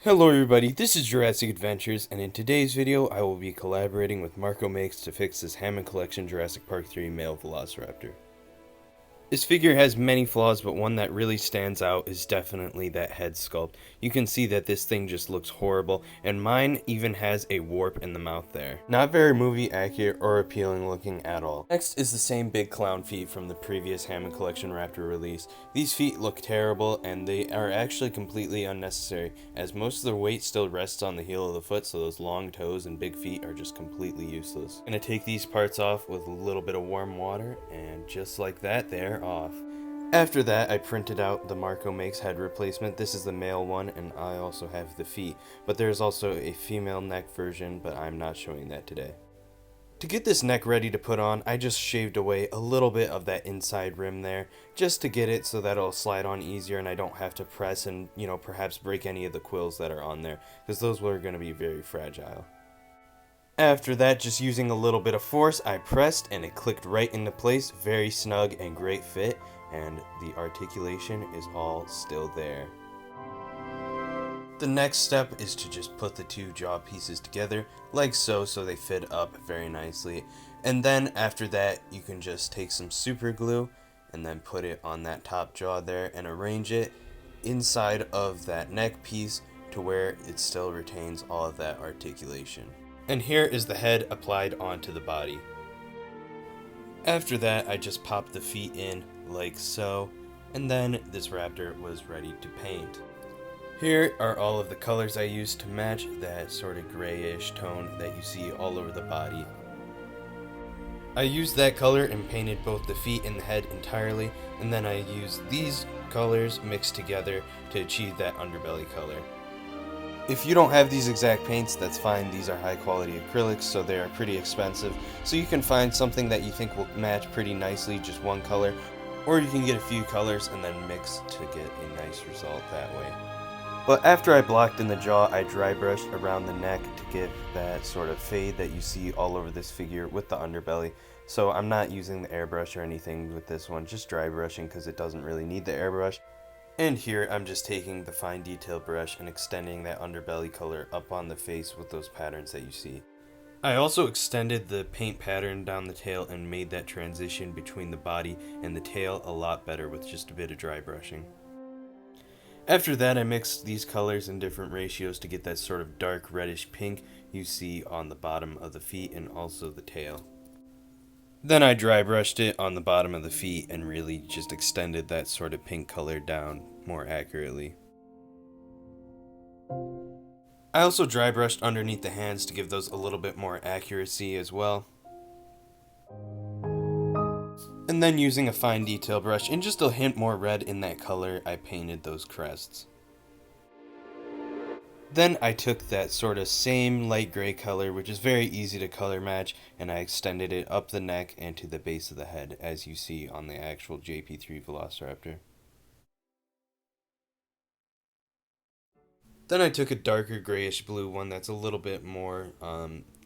Hello everybody, this is Jurassic Adventures, and in today's video I will be collaborating with Marco Makes to fix this Hammond Collection Jurassic Park 3 male Velociraptor. This figure has many flaws, but one that really stands out is definitely that head sculpt. You can see that this thing just looks horrible, and mine even has a warp in the mouth there. Not very movie accurate or appealing looking at all. Next is the same big clown feet from the previous Hammond Collection Raptor release. These feet look terrible, and they are actually completely unnecessary, as most of their weight still rests on the heel of the foot, so those long toes and big feet are just completely useless. I'm gonna take these parts off with a little bit of warm water, and just like that, they're off. After that, I printed out the Marco Makes head replacement. This is the male one, and I also have the feet, but there's also a female neck version, but I'm not showing that today. To get this neck ready to put on, I just shaved away a little bit of that inside rim there, just to get it so that it'll slide on easier and I don't have to press and, perhaps break any of the quills that are on there, because those were going to be very fragile. After that, just using a little bit of force, I pressed and it clicked right into place, very snug and great fit, and the articulation is all still there. The next step is to just put the two jaw pieces together, like so they fit up very nicely. And then after that, you can just take some super glue and then put it on that top jaw there and arrange it inside of that neck piece to where it still retains all of that articulation. And here is the head applied onto the body. After that, I just popped the feet in like so, and then this raptor was ready to paint. Here are all of the colors I used to match that sort of grayish tone that you see all over the body. I used that color and painted both the feet and the head entirely, and then I used these colors mixed together to achieve that underbelly color. If you don't have these exact paints, that's fine. These are high quality acrylics, so they are pretty expensive. So you can find something that you think will match pretty nicely, just one color, or you can get a few colors and then mix to get a nice result that way. But after I blocked in the jaw, I dry brushed around the neck to get that sort of fade that you see all over this figure with the underbelly. So I'm not using the airbrush or anything with this one, just dry brushing because it doesn't really need the airbrush. And here I'm just taking the fine detail brush and extending that underbelly color up on the face with those patterns that you see. I also extended the paint pattern down the tail and made that transition between the body and the tail a lot better with just a bit of dry brushing. After that, I mixed these colors in different ratios to get that sort of dark reddish pink you see on the bottom of the feet and also the tail. Then I dry brushed it on the bottom of the feet and really just extended that sort of pink color down more accurately. I also dry brushed underneath the hands to give those a little bit more accuracy as well. And then using a fine detail brush and just a hint more red in that color, I painted those crests. Then I took that sort of same light gray color, which is very easy to color match, and I extended it up the neck and to the base of the head, as you see on the actual JP3 Velociraptor. Then I took a darker grayish blue one that's a little bit more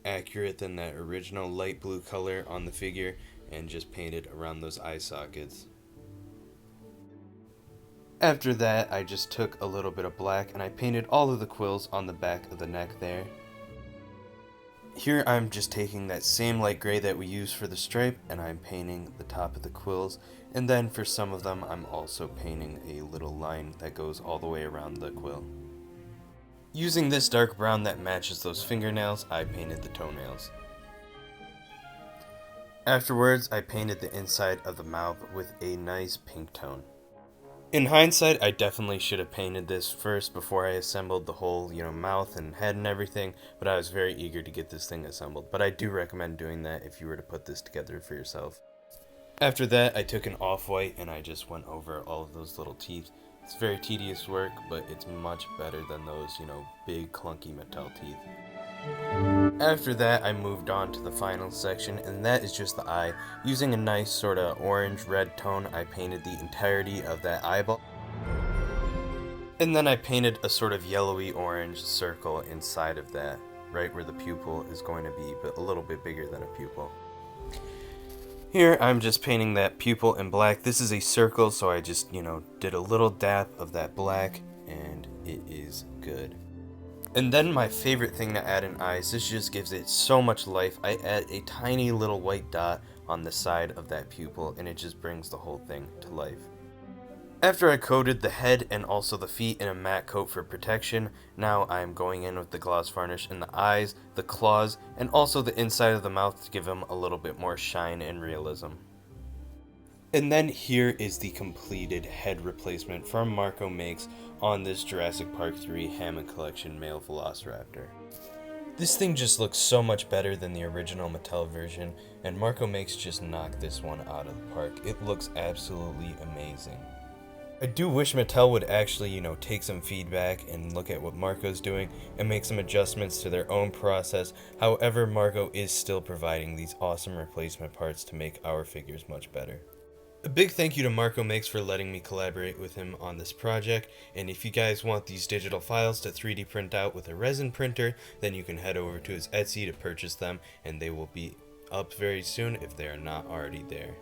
accurate than that original light blue color on the figure, and just painted around those eye sockets. After that, I just took a little bit of black and I painted all of the quills on the back of the neck there. Here I'm just taking that same light gray that we used for the stripe and I'm painting the top of the quills, and then for some of them I'm also painting a little line that goes all the way around the quill. Using this dark brown that matches those fingernails, I painted the toenails. Afterwards, I painted the inside of the mouth with a nice pink tone. In hindsight, I definitely should have painted this first before I assembled the whole, mouth and head and everything, but I was very eager to get this thing assembled. But I do recommend doing that if you were to put this together for yourself. After that, I took an off-white and I just went over all of those little teeth. It's very tedious work, but it's much better than those, big clunky Mattel teeth. After that, I moved on to the final section, and that is just the eye. Using a nice sort of orange-red tone, I painted the entirety of that eyeball. And then I painted a sort of yellowy-orange circle inside of that, right where the pupil is going to be, but a little bit bigger than a pupil. Here, I'm just painting that pupil in black. This is a circle, so I just, did a little dab of that black, and it is good. And then my favorite thing to add in eyes, this just gives it so much life. I add a tiny little white dot on the side of that pupil and it just brings the whole thing to life. After I coated the head and also the feet in a matte coat for protection, now I am going in with the gloss varnish in the eyes, the claws, and also the inside of the mouth to give him a little bit more shine and realism. And then here is the completed head replacement from Marco Makes on this Jurassic Park 3 Hammond Collection male Velociraptor. This thing just looks so much better than the original Mattel version, and Marco Makes just knocked this one out of the park. It looks absolutely amazing. I do wish Mattel would actually, take some feedback and look at what Marco's doing and make some adjustments to their own process. However, Marco is still providing these awesome replacement parts to make our figures much better. A big thank you to Marco Makes for letting me collaborate with him on this project, and if you guys want these digital files to 3D print out with a resin printer, then you can head over to his Etsy to purchase them, and they will be up very soon if they are not already there.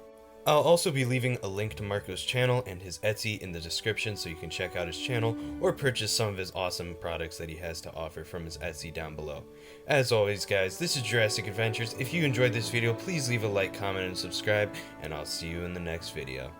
I'll also be leaving a link to Marco's channel and his Etsy in the description so you can check out his channel or purchase some of his awesome products that he has to offer from his Etsy down below. As always guys, this is Jurassic Adventures. If you enjoyed this video, please leave a like, comment, and subscribe, and I'll see you in the next video.